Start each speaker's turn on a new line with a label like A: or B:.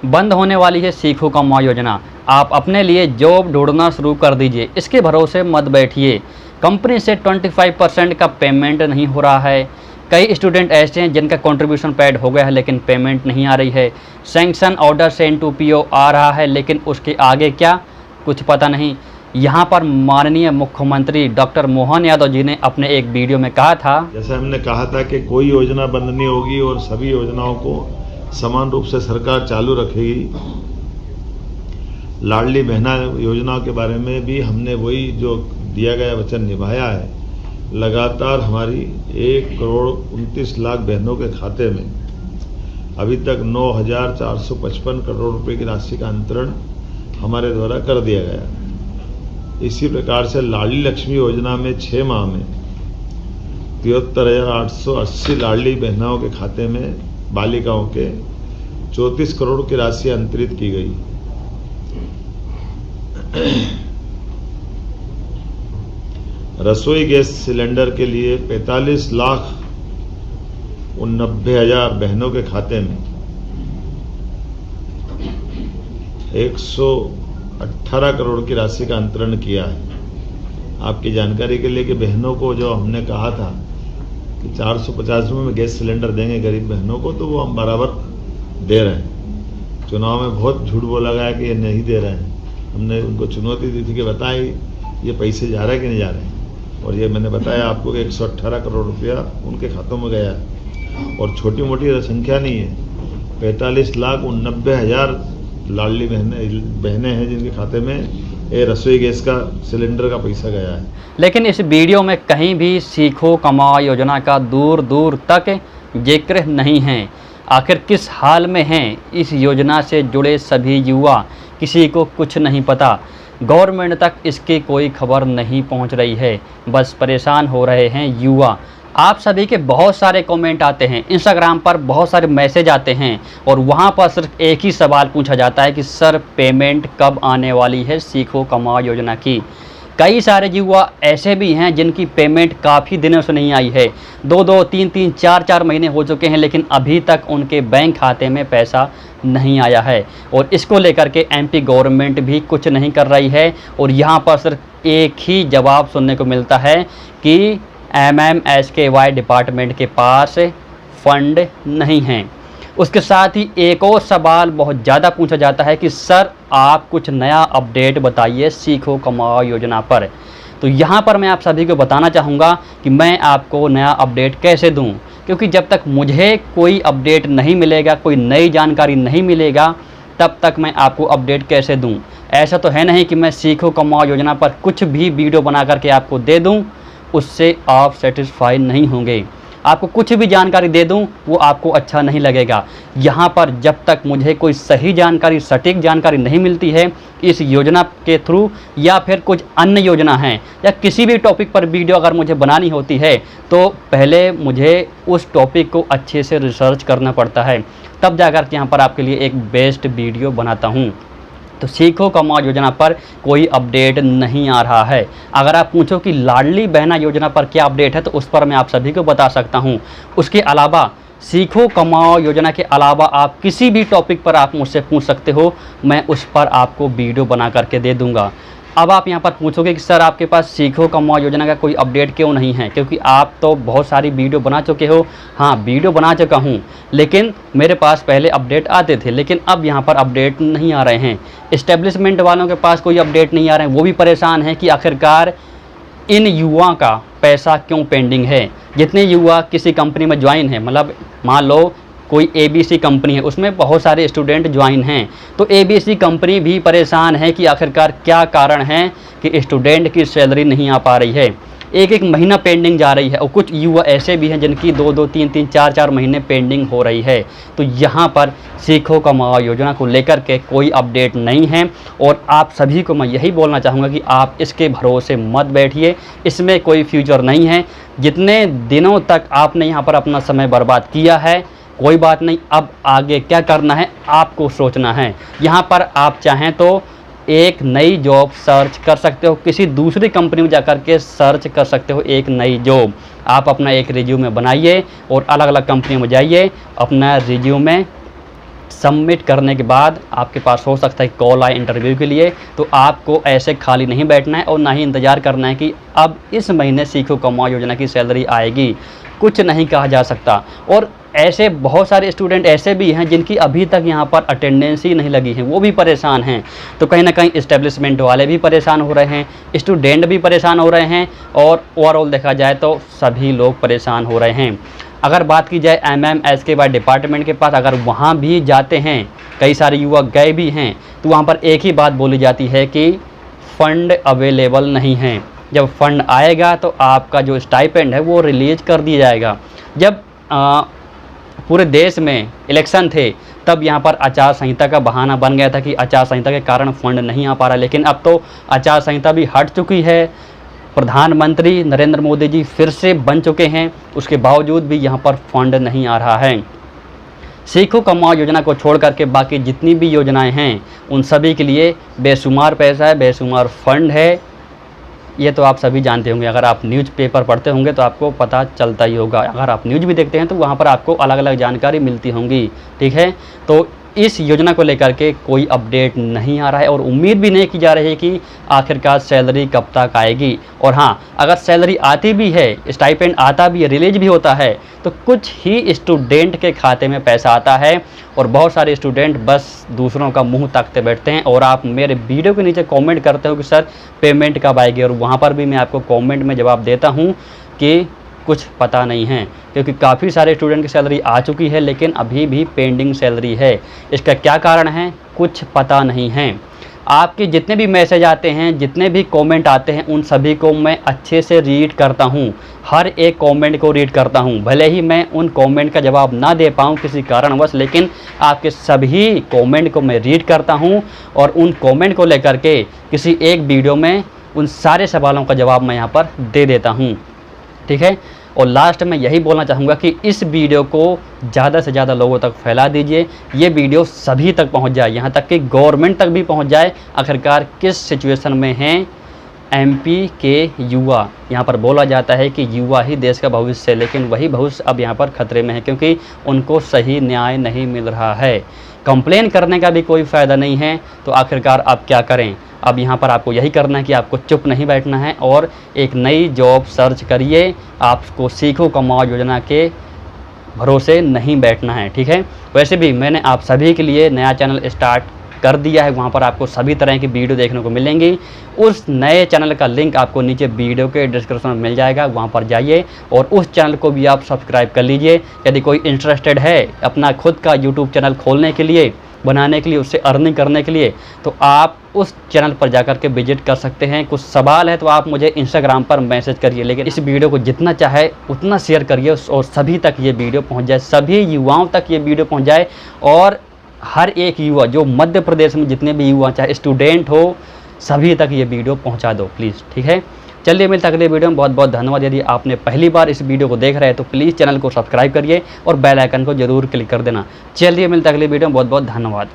A: बंद होने वाली है सीखो कमाओ योजना। आप अपने लिए जॉब ढूंढना शुरू कर दीजिए, इसके भरोसे मत बैठिए। कंपनी से 25% का पेमेंट नहीं हो रहा है। कई स्टूडेंट ऐसे हैं जिनका कंट्रीब्यूशन पेड हो गया है लेकिन पेमेंट नहीं आ रही है। सैंक्शन ऑर्डर से N2PO आ रहा है लेकिन उसके आगे क्या, कुछ पता नहीं। यहाँ पर माननीय मुख्यमंत्री डॉक्टर मोहन यादव जी ने अपने एक वीडियो में कहा था,
B: जैसे हमने कहा था कि कोई योजना बंद नहीं होगी और सभी योजनाओं को समान रूप से सरकार चालू रखेगी। लाडली बहना योजना के बारे में भी हमने वही जो दिया गया वचन निभाया है। लगातार हमारी 1,29,00,000 बहनों के खाते में अभी तक 9,455 करोड़ रुपए की राशि का अंतरण हमारे द्वारा कर दिया गया। इसी प्रकार से लाडली लक्ष्मी योजना में 6 माह में 73,880 लाडली बहनों के खाते में बालिकाओं के 34 करोड़ की राशि अंतरित की गई। रसोई गैस सिलेंडर के लिए 45,90,000 बहनों के खाते में 118 करोड़ की राशि का अंतरण किया है। आपकी जानकारी के लिए कि बहनों को जो हमने कहा था कि 450 रुपये में गैस सिलेंडर देंगे गरीब बहनों को, तो वो हम बराबर दे रहे हैं। चुनाव में बहुत झूठ बोला गया कि ये नहीं दे रहे हैं। हमने उनको चुनौती दी थी कि बताएं ये पैसे जा रहे हैं कि नहीं जा रहे हैं, और ये मैंने बताया आपको कि 118 करोड़ रुपया उनके खातों में गया है। और छोटी मोटी संख्या नहीं है, 45,90,000 लाडली बहनें हैं जिनके खाते में ये रसोई गैस का सिलेंडर का पैसा गया है।
A: लेकिन इस वीडियो में कहीं भी सीखो कमाओ योजना का दूर दूर तक जिक्र नहीं है। आखिर किस हाल में हैं इस योजना से जुड़े सभी युवा, किसी को कुछ नहीं पता। गवर्नमेंट तक इसकी कोई खबर नहीं पहुंच रही है, बस परेशान हो रहे हैं युवा। आप सभी के बहुत सारे कमेंट आते हैं, इंस्टाग्राम पर बहुत सारे मैसेज आते हैं और वहां पर सिर्फ एक ही सवाल पूछा जाता है कि सर पेमेंट कब आने वाली है सीखो कमाओ योजना की। कई सारे युवा ऐसे भी हैं जिनकी पेमेंट काफ़ी दिनों से नहीं आई है, 2-2, 3-3, 4-4 महीने हो चुके हैं, लेकिन अभी तक उनके बैंक खाते में पैसा नहीं आया है। और इसको लेकर के MP गवर्नमेंट भी कुछ नहीं कर रही है। और यहाँ पर सिर्फ एक ही जवाब सुनने को मिलता है कि MMSKY डिपार्टमेंट के पास फंड नहीं हैं। उसके साथ ही एक और सवाल बहुत ज़्यादा पूछा जाता है कि सर आप कुछ नया अपडेट बताइए सीखो कमाओ योजना पर। तो यहाँ पर मैं आप सभी को बताना चाहूँगा कि मैं आपको नया अपडेट कैसे दूँ, क्योंकि जब तक मुझे कोई अपडेट नहीं मिलेगा, कोई नई जानकारी नहीं मिलेगा, तब तक मैं आपको अपडेट कैसे दूँ। ऐसा तो है नहीं कि मैं सीखो कमाओ योजना पर कुछ भी वीडियो बना करके आपको दे दूँ, उससे आप सेटिस्फाई नहीं होंगे। आपको कुछ भी जानकारी दे दूं वो आपको अच्छा नहीं लगेगा। यहाँ पर जब तक मुझे कोई सही जानकारी, सटीक जानकारी नहीं मिलती है इस योजना के थ्रू, या फिर कुछ अन्य योजना है, या किसी भी टॉपिक पर वीडियो अगर मुझे बनानी होती है, तो पहले मुझे उस टॉपिक को अच्छे से रिसर्च करना पड़ता है, तब जाकर यहाँ पर आपके लिए एक बेस्ट वीडियो बनाता हूँ। तो सीखो कमाओ योजना पर कोई अपडेट नहीं आ रहा है। अगर आप पूछो कि लाडली बहना योजना पर क्या अपडेट है, तो उस पर मैं आप सभी को बता सकता हूं। उसके अलावा सीखो कमाओ योजना के अलावा आप किसी भी टॉपिक पर आप मुझसे पूछ सकते हो, मैं उस पर आपको वीडियो बना करके दे दूंगा। अब आप यहाँ पर पूछोगे कि सर आपके पास सीखो कमाओ योजना का कोई अपडेट क्यों नहीं है, क्योंकि आप तो बहुत सारी वीडियो बना चुके हो। हाँ, वीडियो बना चुका हूँ, लेकिन मेरे पास पहले अपडेट आते थे, लेकिन अब यहाँ पर अपडेट नहीं आ रहे हैं। इस्टेब्लिशमेंट वालों के पास कोई अपडेट नहीं आ रहे हैं, वो भी परेशान हैं कि आखिरकार इन युवा का पैसा क्यों पेंडिंग है। जितने युवा किसी कंपनी में ज्वाइन हैं, मतलब मान लो कोई ABC कंपनी है, उसमें बहुत सारे स्टूडेंट ज्वाइन हैं, तो ABC कंपनी भी परेशान है कि आखिरकार क्या कारण है कि स्टूडेंट की सैलरी नहीं आ पा रही है। एक महीना पेंडिंग जा रही है, और कुछ युवा ऐसे भी हैं जिनकी 2-2, 3-3, 4-4 महीने पेंडिंग हो रही है। तो यहाँ पर सीखो कमाओ योजना को लेकर के कोई अपडेट नहीं है, और आप सभी को मैं यही बोलना चाहूँगा कि आप इसके भरोसे मत बैठिए, इसमें कोई फ्यूचर नहीं है। जितने दिनों तक आपने यहाँ पर अपना समय बर्बाद किया है, कोई बात नहीं, अब आगे क्या करना है आपको सोचना है। यहाँ पर आप चाहें तो एक नई जॉब सर्च कर सकते हो, किसी दूसरी कंपनी में जाकर के सर्च कर सकते हो एक नई जॉब। आप अपना एक रिज्यूमे बनाइए और अलग अलग कंपनी में जाइए, अपना रिज्यूमे सबमिट करने के बाद आपके पास हो सकता है कॉल आए इंटरव्यू के लिए। तो आपको ऐसे खाली नहीं बैठना है और ना ही इंतज़ार करना है कि अब इस महीने सीखो कमाओ योजना की सैलरी आएगी। कुछ नहीं कहा जा सकता। और ऐसे बहुत सारे स्टूडेंट ऐसे भी हैं जिनकी अभी तक यहाँ पर अटेंडेंस ही नहीं लगी है, वो भी परेशान हैं। तो कहीं ना कहीं इस्टेब्लिशमेंट वाले भी परेशान हो रहे हैं, स्टूडेंट भी परेशान हो रहे हैं, और ओवरऑल देखा जाए तो सभी लोग परेशान हो रहे हैं। अगर बात की जाए MMSK डिपार्टमेंट के पास, अगर वहाँ भी जाते हैं, कई सारे युवा गए भी हैं, तो वहाँ पर एक ही बात बोली जाती है कि फ़ंड अवेलेबल नहीं है। जब फंड आएगा तो आपका जो स्टाइपेंड है वो रिलीज कर दिया जाएगा। जब पूरे देश में इलेक्शन थे तब यहाँ पर आचार संहिता का बहाना बन गया था कि आचार संहिता के कारण फंड नहीं आ पा रहा, लेकिन अब तो आचार संहिता भी हट चुकी है। प्रधानमंत्री नरेंद्र मोदी जी फिर से बन चुके हैं, उसके बावजूद भी यहाँ पर फंड नहीं आ रहा है। सीखो कमाओ योजना को छोड़ करके बाकी जितनी भी योजनाएं हैं उन सभी के लिए बेशुमार पैसा है, बेशुमार फंड है। ये तो आप सभी जानते होंगे, अगर आप न्यूज़पेपर पढ़ते होंगे तो आपको पता चलता ही होगा। अगर आप न्यूज़ भी देखते हैं तो वहाँ पर आपको अलग अलग जानकारी मिलती होंगी, ठीक है। तो इस योजना को लेकर के कोई अपडेट नहीं आ रहा है और उम्मीद भी नहीं की जा रही है कि आखिरकार सैलरी कब तक आएगी। और हाँ, अगर सैलरी आती भी है, स्टाइपेंड आता भी है, रिलीज भी होता है, तो कुछ ही स्टूडेंट के खाते में पैसा आता है और बहुत सारे स्टूडेंट बस दूसरों का मुंह ताकते बैठते हैं। और आप मेरे वीडियो के नीचे कमेंट करते हो कि सर पेमेंट कब आएगी, और वहाँ पर भी मैं आपको कमेंट में जवाब देता हूँ कि कुछ पता नहीं है, क्योंकि काफ़ी सारे स्टूडेंट की सैलरी आ चुकी है लेकिन अभी भी पेंडिंग सैलरी है। इसका क्या कारण है कुछ पता नहीं है। आपके जितने भी मैसेज आते हैं, जितने भी कमेंट आते हैं, उन सभी को मैं अच्छे से रीड करता हूं, हर एक कमेंट को रीड करता हूं। भले ही मैं उन कमेंट का जवाब ना दे पाऊं किसी कारणवश, लेकिन आपके सभी कमेंट को मैं रीड करता हूं और उन कमेंट को लेकर के किसी एक वीडियो में उन सारे सवालों का जवाब मैं यहाँ पर दे देता हूँ, ठीक है। और लास्ट में यही बोलना चाहूँगा कि इस वीडियो को ज़्यादा से ज़्यादा लोगों तक फैला दीजिए, ये वीडियो सभी तक पहुँच जाए, यहाँ तक कि गवर्नमेंट तक भी पहुँच जाए आखिरकार किस सिचुएशन में हैं MP के युवा। यहाँ पर बोला जाता है कि युवा ही देश का भविष्य है, लेकिन वही भविष्य अब यहाँ पर खतरे में है क्योंकि उनको सही न्याय नहीं मिल रहा है। कंप्लेन करने का भी कोई फ़ायदा नहीं है, तो आखिरकार आप क्या करें। अब यहाँ पर आपको यही करना है कि आपको चुप नहीं बैठना है और एक नई जॉब सर्च करिए। आपको सीखो कमाओ योजना के भरोसे नहीं बैठना है, ठीक है। वैसे भी मैंने आप सभी के लिए नया चैनल स्टार्ट कर दिया है, वहाँ पर आपको सभी तरह की वीडियो देखने को मिलेंगी। उस नए चैनल का लिंक आपको नीचे वीडियो के डिस्क्रिप्शन में मिल जाएगा, वहाँ पर जाइए और उस चैनल को भी आप सब्सक्राइब कर लीजिए। यदि कोई इंटरेस्टेड है अपना खुद का यूट्यूब चैनल खोलने के लिए, बनाने के लिए, उससे अर्निंग करने के लिए, तो आप उस चैनल पर जाकर के विजिट कर सकते हैं। कुछ सवाल है तो आप मुझे इंस्टाग्राम पर मैसेज करिए, लेकिन इस वीडियो को जितना चाहे उतना शेयर करिए और सभी तक ये वीडियो पहुंच जाए, सभी युवाओं तक ये वीडियो पहुंच जाए। और हर एक युवा जो मध्य प्रदेश में जितने भी युवा, चाहे स्टूडेंट हो, सभी तक ये वीडियो पहुँचा दो प्लीज़, ठीक है। चलिए मिलते अगले वीडियो में। बहुत बहुत धन्यवाद। यदि आपने पहली बार इस वीडियो को देख रहे हैं तो प्लीज़ चैनल को सब्सक्राइब करिए और बेल आइकन को जरूर क्लिक कर देना। चलिए मिलते अगले वीडियो में। बहुत बहुत धन्यवाद।